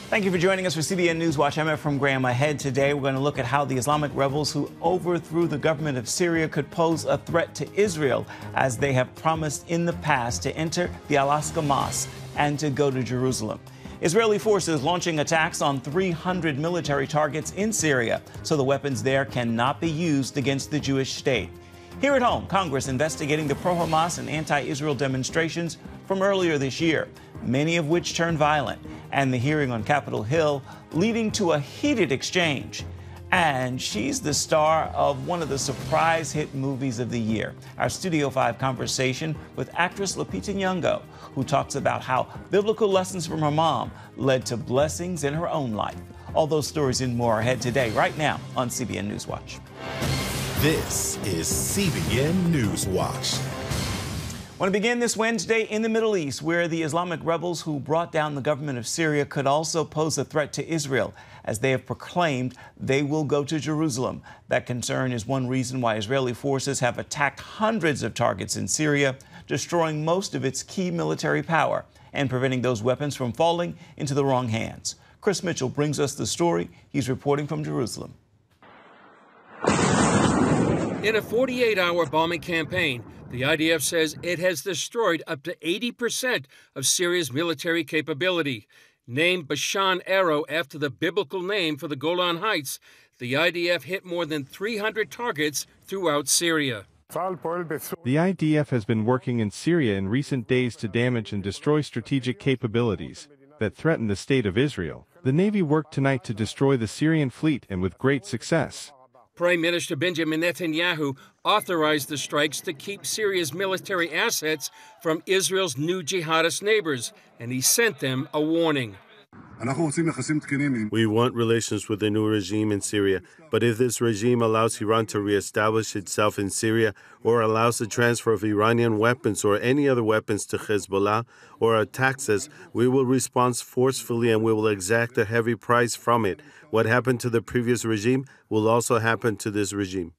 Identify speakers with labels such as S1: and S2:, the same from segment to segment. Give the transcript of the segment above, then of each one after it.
S1: Thank you for joining us for CBN NewsWatch. I'm Efrem Graham. Ahead today, we're going to look at how the Islamic rebels who overthrew the government of Syria could pose a threat to Israel, as they have promised in the past to enter the Al-Aqsa Mosque and to go to Jerusalem. Israeli forces launching attacks on 300 military targets in Syria, so the weapons there cannot be used against the Jewish state. Here at home, Congress investigating the pro-Hamas and anti-Israel demonstrations from earlier this year, many of which turned violent, and the hearing on Capitol Hill leading to a heated exchange. And she's the star of one of the surprise hit movies of the year. Our Studio 5 conversation with actress Lupita Nyong'o, who talks about how biblical lessons from her mom led to blessings in her own life. All those stories and more ahead today, right now on CBN NewsWatch.
S2: This is CBN NewsWatch.
S1: I want to begin this Wednesday in the Middle East, where the Islamic rebels who brought down the government of Syria could also pose a threat to Israel, as they have proclaimed they will go to Jerusalem. That concern is one reason why Israeli forces have attacked hundreds of targets in Syria, destroying most of its key military power and preventing those weapons from falling into the wrong hands. Chris Mitchell brings us the story. He's reporting from Jerusalem.
S3: In a 48-hour bombing campaign, the IDF says it has destroyed up to 80% of Syria's military capability. Named Bashan Arrow after the biblical name for the Golan Heights, the IDF hit more than 300 targets throughout Syria.
S4: The IDF has been working in Syria in recent days to damage and destroy strategic capabilities that threaten the state of Israel. The Navy worked tonight to destroy the Syrian fleet, and with great success.
S3: Prime Minister Benjamin Netanyahu authorized the strikes to keep Syria's military assets from Israel's new jihadist neighbors, and he sent them a warning.
S5: We want relations with the new regime in Syria, but if this regime allows Iran to reestablish itself in Syria, or allows the transfer of Iranian weapons or any other weapons to Hezbollah, or attacks us, we will respond forcefully and we will exact a heavy price from it. What happened to the previous regime will also happen to this regime.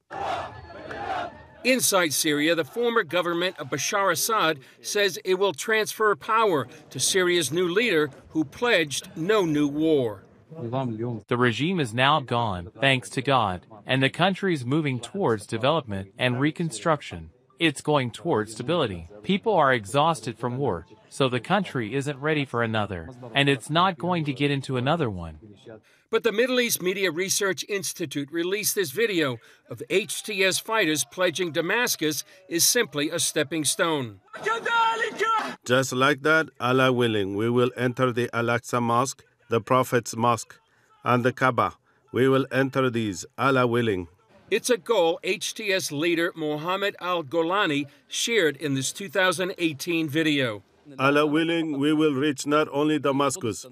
S3: Inside Syria, the former government of Bashar Assad says it will transfer power to Syria's new leader, who pledged no new war.
S6: The regime is now gone, thanks to God, and the country is moving towards development and reconstruction. It's going towards stability. People are exhausted from war, so the country isn't ready for another, and it's not going to get into another one.
S3: But the Middle East Media Research Institute released this video of HTS fighters pledging Damascus is simply a stepping stone.
S5: Just like that, Allah willing, we will enter the Al-Aqsa Mosque, the Prophet's Mosque, and the Kaaba. We will enter these, Allah willing.
S3: It's a goal HTS leader Mohammed al-golani shared in this 2018 video.
S5: Allah willing, we will reach not only Damascus,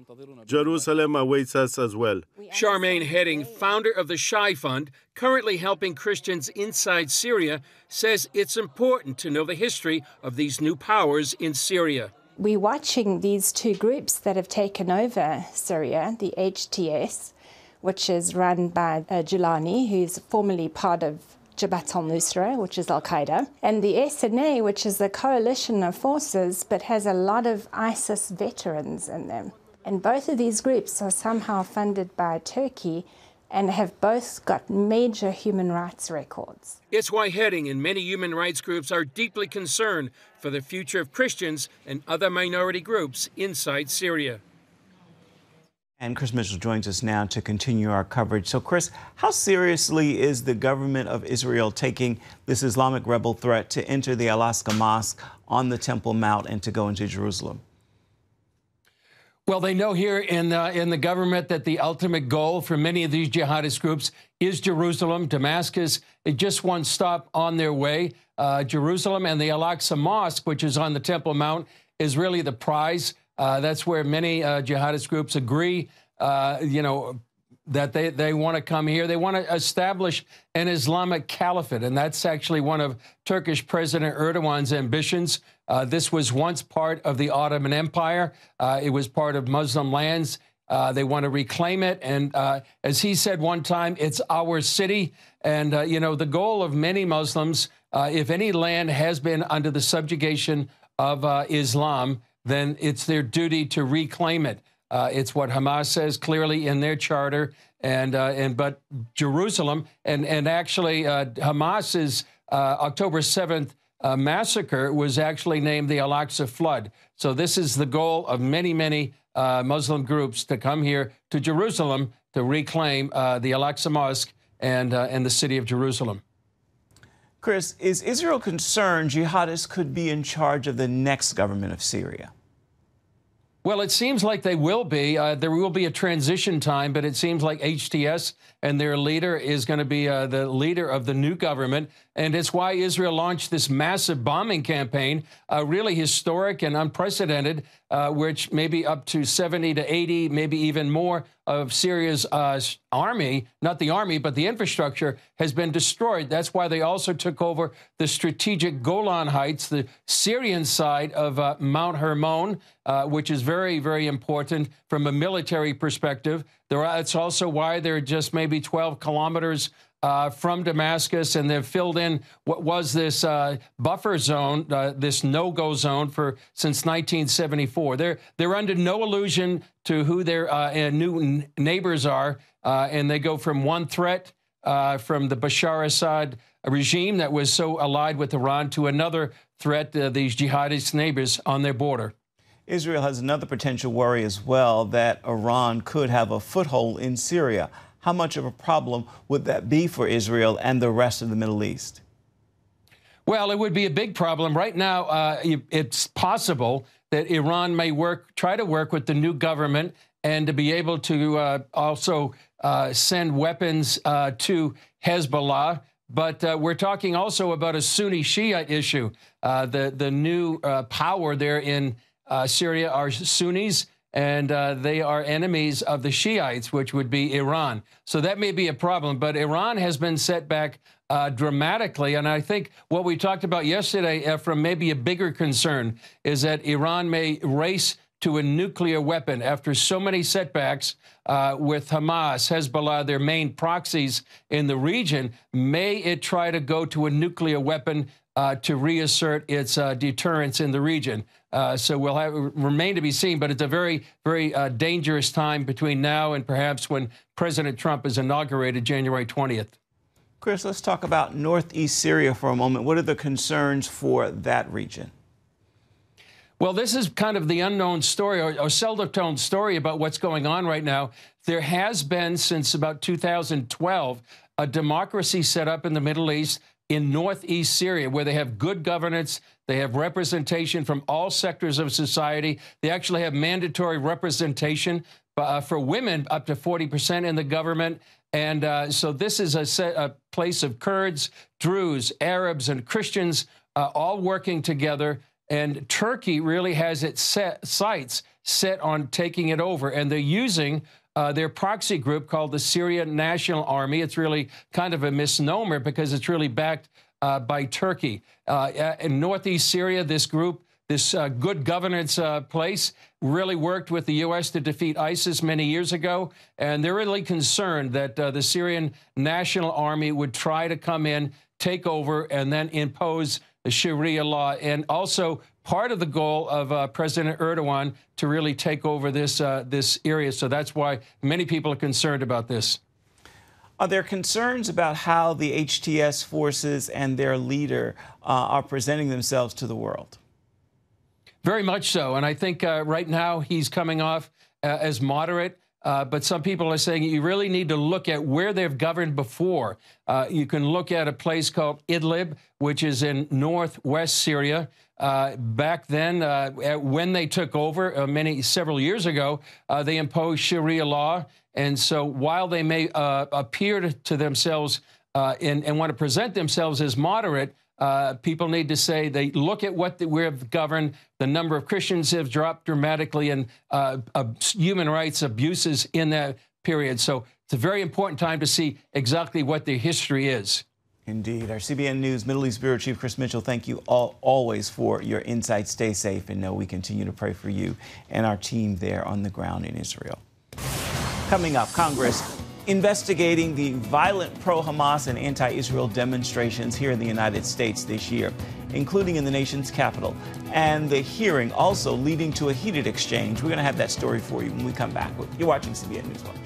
S5: Jerusalem awaits us as well.
S3: Charmaine Heading, founder of the Shai Fund, currently helping Christians inside Syria, says it's important to know the history of these new powers in Syria.
S7: We're watching these two groups that have taken over Syria, the HTS, which is run by al-golani, who's formerly part of Jabhat al-Nusra, which is al-Qaeda, and the SNA, which is a coalition of forces but has a lot of ISIS veterans in them. And both of these groups are somehow funded by Turkey and have both got major human rights records.
S3: It's why Heading and many human rights groups are deeply concerned for the future of Christians and other minority groups inside Syria.
S1: And Chris Mitchell joins us now to continue our coverage. So, Chris, how seriously is the government of Israel taking this Islamic rebel threat to enter the Al-Aqsa Mosque on the Temple Mount and to go into Jerusalem?
S3: Well, they know here in the government that the ultimate goal for many of these jihadist groups is Jerusalem. Damascus is just one stop on their way. Jerusalem and the Al-Aqsa Mosque, which is on the Temple Mount, is really the prize. That's where many jihadist groups agree, that they want to come here. They want to establish an Islamic caliphate, and that's actually one of Turkish President Erdogan's ambitions. This was once part of the Ottoman Empire. It was part of Muslim lands. They want to reclaim it, and as he said one time, it's our city. And, the goal of many Muslims, if any land has been under the subjugation of Islam, then it's their duty to reclaim it. It's what Hamas says clearly in their charter, but Jerusalem and actually Hamas's October 7th massacre was actually named the Al-Aqsa Flood. So this is the goal of many Muslim groups to come here to Jerusalem to reclaim the Al-Aqsa Mosque and the city of Jerusalem.
S1: Chris, is Israel concerned jihadists could be in charge of the next government of Syria?
S3: Well, it seems like they will be. There will be a transition time, but it seems like HTS and their leader is going to be the leader of the new government. And it's why Israel launched this massive bombing campaign, really historic and unprecedented, which maybe up to 70 to 80, maybe even more of Syria's army, not the army, but the infrastructure has been destroyed. That's why they also took over the strategic Golan Heights, the Syrian side of Mount Hermon, which is very important from a military perspective. It's also why they're just maybe 12 kilometers from Damascus, and they've filled in what was this buffer zone, this no-go zone since 1974. They're under no illusion to who their new neighbors are, and they go from one threat from the Bashar Assad regime that was so allied with Iran to another threat, these jihadist neighbors on their border.
S1: Israel has another potential worry as well, that Iran could have a foothold in Syria. How much of a problem would that be for Israel and the rest of the Middle East?
S3: Well, it would be a big problem. Right now, it's possible that Iran may try to work with the new government and to be able to also send weapons to Hezbollah. But we're talking also about a Sunni Shiite issue. The new power there in Syria are Sunnis, and they are enemies of the Shiites, which would be Iran. So that may be a problem. But Iran has been set back dramatically. And I think what we talked about yesterday from maybe a bigger concern is that Iran may race to a nuclear weapon after so many setbacks with Hamas, Hezbollah, their main proxies in the region. May it try to go to a nuclear weapon to reassert its deterrence in the region. So we'll remain to be seen, but it's a very dangerous time between now and perhaps when President Trump is inaugurated January 20th.
S1: Chris, let's talk about northeast Syria for a moment. What are the concerns for that region?
S3: Well, this is kind of the unknown story or seldom told story about what's going on right now. There has been, since about 2012, a democracy set up in the Middle East in northeast Syria, where they have good governance, they have representation from all sectors of society. They actually have mandatory representation for women up to 40% in the government. And so this is a place of Kurds, Druze, Arabs, and Christians all working together. And Turkey really has its sights set on taking it over. And they're using their proxy group called the Syrian National Army. It's really kind of a misnomer because it's really backed by Turkey. In northeast Syria, this group, this good governance place, really worked with the U.S. to defeat ISIS many years ago. And they're really concerned that the Syrian National Army would try to come in, take over, and then impose the Sharia law. And also part of the goal of President Erdogan to really take over this area. So that's why many people are concerned about this.
S1: Are there concerns about how the HTS forces and their leader are presenting themselves to the world?
S3: Very much so. And I think right now he's coming off as moderate. But some people are saying you really need to look at where they've governed before. You can look at a place called Idlib, which is in northwest Syria. Back then, when they took over several years ago, they imposed Sharia law. And so while they may appear to themselves and want to present themselves as moderate, people need to say they look at what we've governed. The number of Christians have dropped dramatically, and human rights abuses in that period. So it's a very important time to see exactly what the history is.
S1: Indeed. Our CBN News Middle East Bureau Chief Chris Mitchell, thank you always for your insights. Stay safe, and know we continue to pray for you and our team there on the ground in Israel. Coming up, Congress investigating the violent pro-Hamas and anti-Israel demonstrations here in the United States this year, including in the nation's capital, and the hearing also leading to a heated exchange. We're going to have that story for you when we come back. You're watching CBN NewsWatch.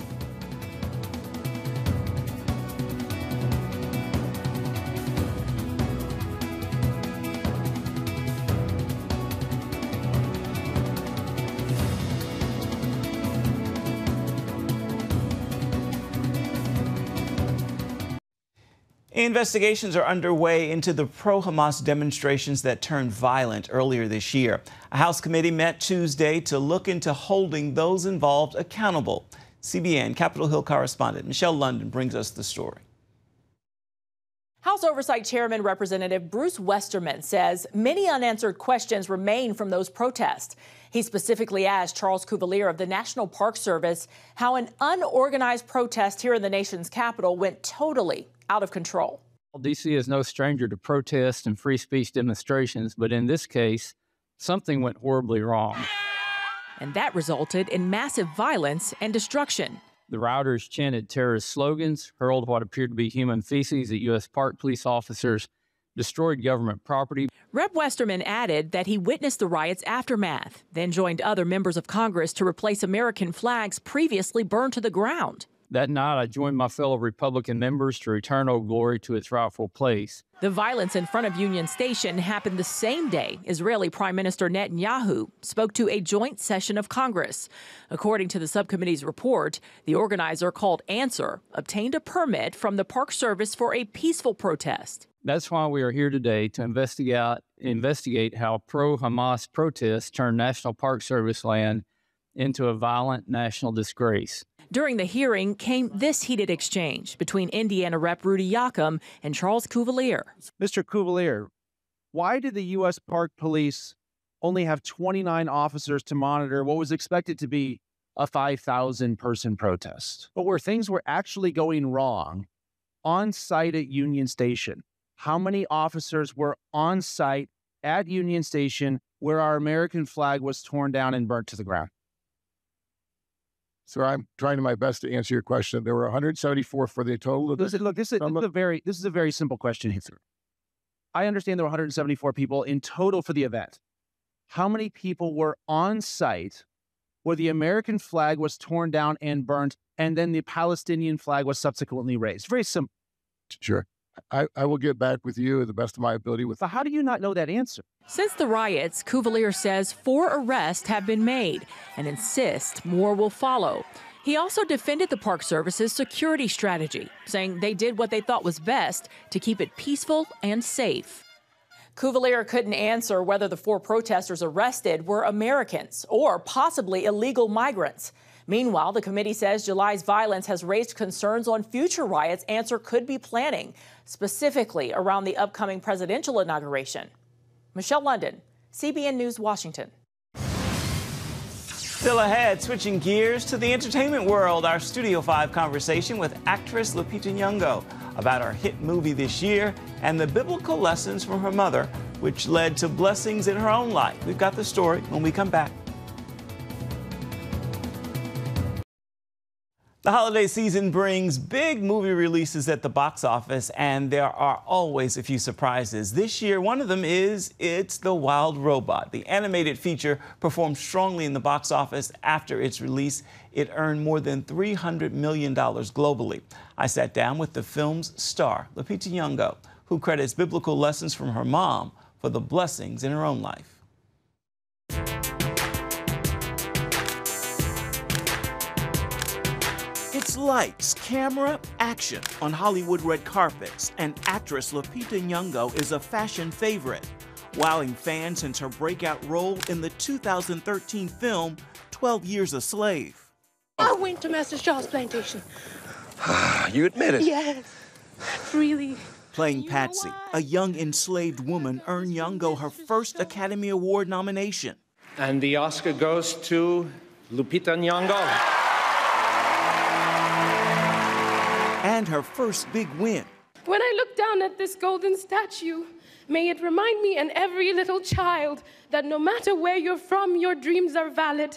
S1: Investigations are underway into the pro-Hamas demonstrations that turned violent earlier this year. A House committee met Tuesday to look into holding those involved accountable. CBN Capitol Hill correspondent Michelle London brings us the story.
S8: House Oversight Chairman Representative Bruce Westerman says many unanswered questions remain from those protests. He specifically asked Charles Cuvelier of the National Park Service how an unorganized protest here in the nation's capital went totally out of control.
S9: D.C. is no stranger to protests and free speech demonstrations, but in this case, something went horribly wrong.
S8: And that resulted in massive violence and destruction.
S9: The rioters chanted terrorist slogans, hurled what appeared to be human feces at U.S. Park police officers, destroyed government property.
S8: Rep. Westerman added that he witnessed the riots' aftermath, then joined other members of Congress to replace American flags previously burned to the ground.
S9: That night, I joined my fellow Republican members to return Old Glory to its rightful place.
S8: The violence in front of Union Station happened the same day Israeli Prime Minister Netanyahu spoke to a joint session of Congress. According to the subcommittee's report, the organizer called Answer obtained a permit from the Park Service for a peaceful protest.
S9: That's why we are here today, to investigate how pro-Hamas protests turned National Park Service land into a violent national disgrace.
S8: During the hearing came this heated exchange between Indiana Rep. Rudy Yocum and Charles Cuvelier.
S10: Mr. Cuvelier, why did the U.S. Park Police only have 29 officers to monitor what was expected to be a 5,000-person protest? But where things were actually going wrong, on site at Union Station, how many officers were on site at Union Station where our American flag was torn down and burnt to the ground?
S11: So I'm trying my best to answer your question. There were 174 for the total.
S10: This is a very simple question here. I understand there were 174 people in total for the event. How many people were on site where the American flag was torn down and burnt, and then the Palestinian flag was subsequently raised? Very simple.
S11: Sure. I will get back with you to the best of my ability.
S10: But how do you not know that answer?
S8: Since the riots, Cuvelier says 4 arrests have been made and insists more will follow. He also defended the Park Service's security strategy, saying they did what they thought was best to keep it peaceful and safe. Cuvelier couldn't answer whether the 4 protesters arrested were Americans or possibly illegal migrants. Meanwhile, the committee says July's violence has raised concerns on future riots Answer could be planning, specifically around the upcoming presidential inauguration. Michelle London, CBN News, Washington.
S1: Still ahead, switching gears to the entertainment world, our Studio 5 conversation with actress Lupita Nyong'o about her hit movie this year and the biblical lessons from her mother, which led to blessings in her own life. We've got the story when we come back. The holiday season brings big movie releases at the box office, and there are always a few surprises. This year, one of them is It's the Wild Robot. The animated feature performed strongly in the box office after its release. It earned more than $300 million globally. I sat down with the film's star, Lupita Nyong'o, who credits biblical lessons from her mom for the blessings in her own life. It's lights, camera, action on Hollywood red carpets, and actress Lupita Nyong'o is a fashion favorite, wowing fans since her breakout role in the 2013 film 12 Years a Slave.
S12: I went to Master Shaw's plantation.
S13: You admit it?
S12: Yes, really.
S1: Playing Patsy, a young enslaved woman, earned Nyong'o her first Academy Award nomination.
S13: And the Oscar goes to Lupita Nyong'o.
S1: And her first big win.
S12: When I look down at this golden statue, may it remind me and every little child that no matter where you're from, your dreams are valid.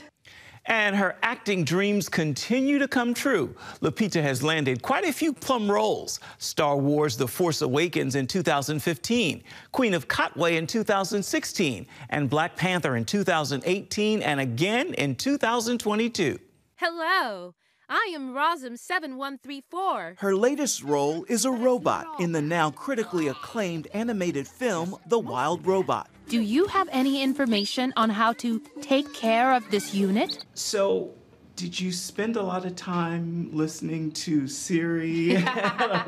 S1: And her acting dreams continue to come true. Lupita has landed quite a few plum roles. Star Wars The Force Awakens in 2015, Queen of Katwe in 2016, and Black Panther in 2018, and again in 2022.
S14: Hello, I am Rosm7134.
S15: Her latest role is a robot in the now critically acclaimed animated film, The Wild Robot.
S14: Do you have any information on how to take care of this unit?
S1: So, did you spend a lot of time listening to Siri and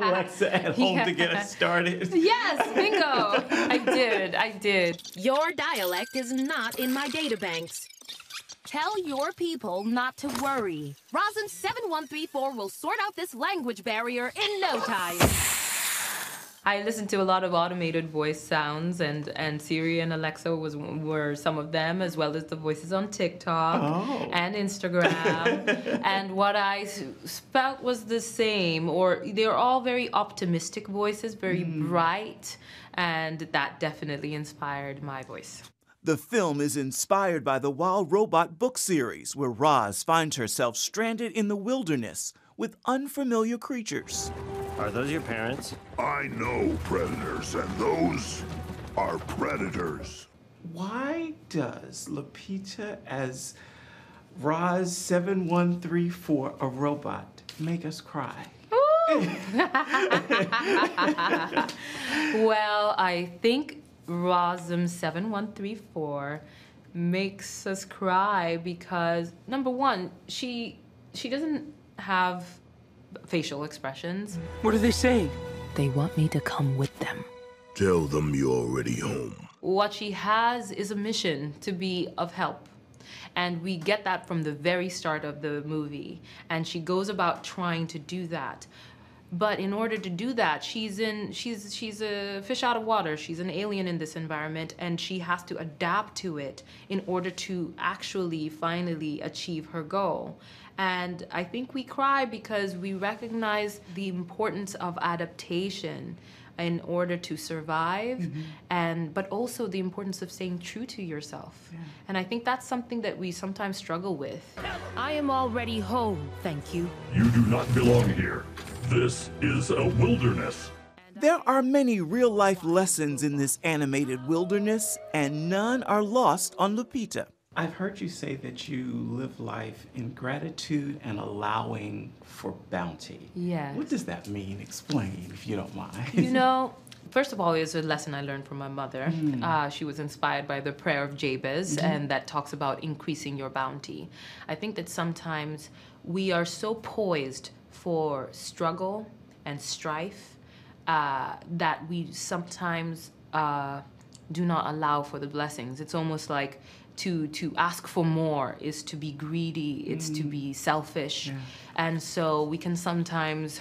S1: Alexa at home to get us started?
S14: Yes, bingo! I did. Your dialect is not in my databanks. Tell your people not to worry. Rosm7134 will sort out this language barrier in no time.
S16: I listened to a lot of automated voice sounds, and Siri and Alexa were some of them, as well as the voices on TikTok and Instagram. And what I felt was the same, or they're all very optimistic voices, very bright, and that definitely inspired my voice.
S15: The film is inspired by the Wild Robot book series, where Roz finds herself stranded in the wilderness with unfamiliar creatures.
S17: Are those your parents?
S18: I know predators, and those are predators.
S1: Why does Lupita as Roz7134, a robot, make us cry?
S16: Well, I think Rosm7134 makes us cry because, number one, she doesn't have facial expressions.
S19: What are they saying?
S14: They want me to come with them.
S18: Tell them you're already home.
S16: What she has is a mission to be of help. And we get that from the very start of the movie. And she goes about trying to do that. But in order to do that, she's a fish out of water. She's an alien in this environment, and she has to adapt to it in order to actually finally achieve her goal. And I think we cry because we recognize the importance of adaptation in order to survive, but also the importance of staying true to yourself. Yeah. And I think that's something that we sometimes struggle with.
S14: I am already home, thank you.
S20: You do not belong here. This is a wilderness.
S15: There are many real-life lessons in this animated wilderness, and none are lost on Lupita.
S1: I've heard you say that you live life in gratitude and allowing for bounty.
S16: Yes.
S1: What does that mean? Explain, if you don't mind.
S16: You know, first of all, it's a lesson I learned from my mother. She was inspired by the prayer of Jabez, and that talks about increasing your bounty. I think that sometimes we are so poised for struggle and strife that we sometimes do not allow for the blessings. It's almost like to ask for more is to be greedy, it's to be selfish. Yeah. And so we can sometimes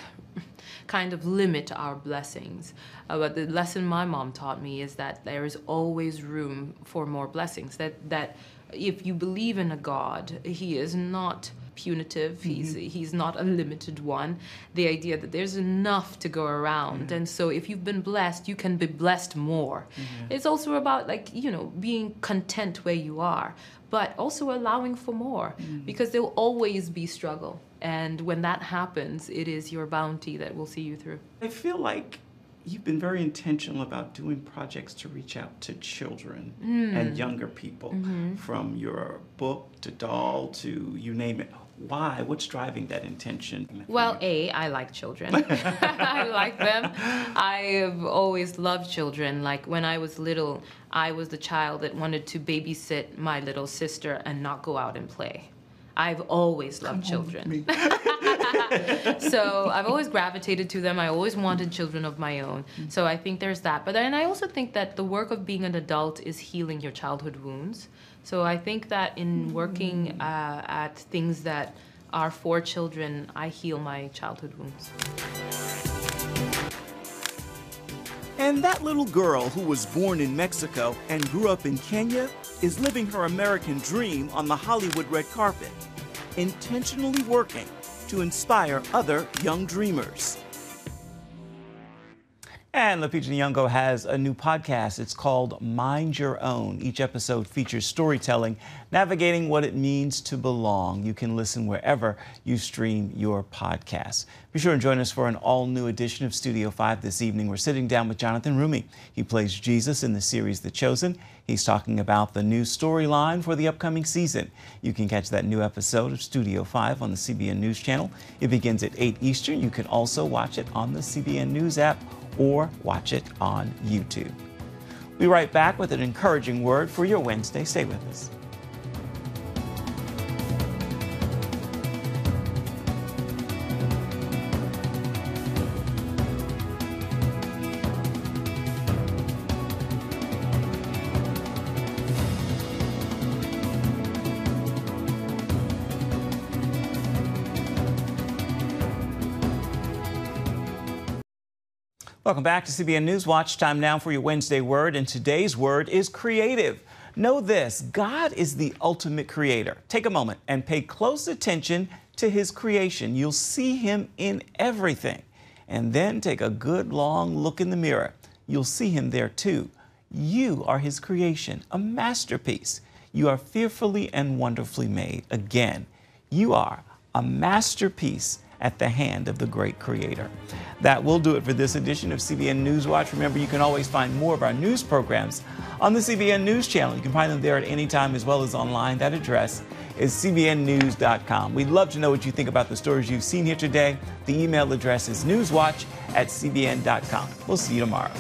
S16: kind of limit our blessings. But the lesson my mom taught me is that there is always room for more blessings. That if you believe in a God, he is not punitive, he's not a limited one. The idea that there's enough to go around, and so if you've been blessed, you can be blessed more. It's also about, like, you know, being content where you are, but also allowing for more, because there'll always be struggle, and when that happens, it is your bounty that will see you through.
S1: I feel like you've been very intentional about doing projects to reach out to children and younger people, from your book to doll to you name it. Why? What's driving that intention?
S16: Well, I like children. I like them. I've always loved children. Like when I was little, I was the child that wanted to babysit my little sister and not go out and play. I've always loved children. So I've always gravitated to them. I always wanted children of my own. So I think there's that. But then I also think that the work of being an adult is healing your childhood wounds. So I think that in working at things that are for children, I heal my childhood wounds.
S15: And that little girl who was born in Mexico and grew up in Kenya is living her American dream on the Hollywood red carpet, intentionally working to inspire other young dreamers.
S1: And Lupita Nyong'o has a new podcast. It's called Mind Your Own. Each episode features storytelling, navigating what it means to belong. You can listen wherever you stream your podcasts. Be sure and join us for an all-new edition of Studio 5 this evening. We're sitting down with Jonathan Rumi. He plays Jesus in the series The Chosen. He's talking about the new storyline for the upcoming season. You can catch that new episode of Studio 5 on the CBN News channel. It begins at 8 Eastern. You can also watch it on the CBN News app or watch it on YouTube. We'll be right back with an encouraging word for your Wednesday. Stay with us. Welcome back to CBN News Watch. Time now for your Wednesday word, and today's word is creative. Know this, God is the ultimate creator. Take a moment and pay close attention to his creation. You'll see him in everything. And then take a good long look in the mirror. You'll see him there too. You are his creation, a masterpiece. You are fearfully and wonderfully made. Again, you are a masterpiece at the hand of the great creator. That will do it for this edition of CBN News Watch. Remember, you can always find more of our news programs on the CBN News channel. You can find them there at any time as well as online. That address is cbnnews.com. We'd love to know what you think about the stories you've seen here today. The email address is newswatch@cbn.com. We'll see you tomorrow.